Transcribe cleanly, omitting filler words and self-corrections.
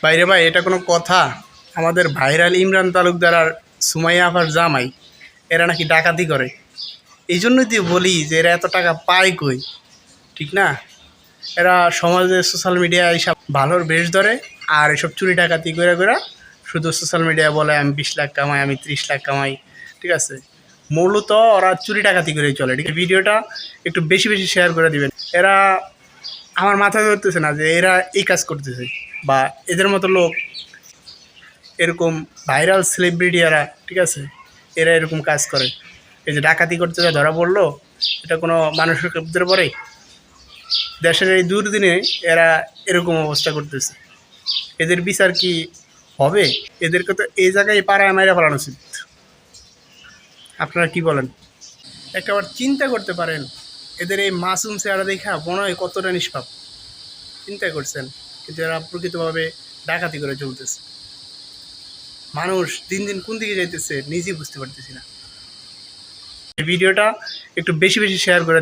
বাইরে ভাই, এটা কোনো কথা? আমাদের ভাইরাল ইমরান তালুকদার আর সুমাইয়া আপার জামাই, এরা নাকি ডাকাতি করে। এই জন্যই তো বলি যে এরা এত টাকা পায় কই, ঠিক না? এরা সমাজে সোশ্যাল মিডিয়ায় এইসব ভালোর বেশ ধরে, আর এসব চুরি ডাকাতি করে করে শুধু সোশ্যাল মিডিয়া বলে আমি 20 লাখ কামাই, আমি 30 লাখ কামাই, ঠিক আছে? মূলত ওরা চুরি ডাকাতি করেই চলে, ঠিক আছে? ভিডিওটা একটু বেশি বেশি শেয়ার করে দিবেন। এরা আমার মাথায় ধরতেছে না যে এরা এই কাজ করতেছে, বা এদের মতো লোক, এরকম ভাইরাল সেলিব্রিটি এরা, ঠিক আছে? এরা এরকম কাজ করে। এই যে ডাকাতি করতে যা ধরা পড়লো, এটা কোনো মানুষের ভিতরে পড়ে? দেশের এই দুর্দিনে এরা এরকম অবস্থা করতেছে, এদের বিচার কি হবে? এদেরকে তো এই জায়গায় পাড়ায় মাইরা ফেলানো উচিত। আপনারা কি বলেন? একবার চিন্তা করতে পারেন, এদের এই মাসুম চেহারা দেখা মনে হয় কতটা নিষ্পাপ। চিন্তা করছেন? কিন্তু এরা প্রকৃতভাবে ডাকাতি করে চলতেছে। মানুষ দিন দিন কোন দিকে যাইতেছে নিজেই বুঝতে পারতেছি না। এই ভিডিওটা একটু বেশি বেশি শেয়ার করে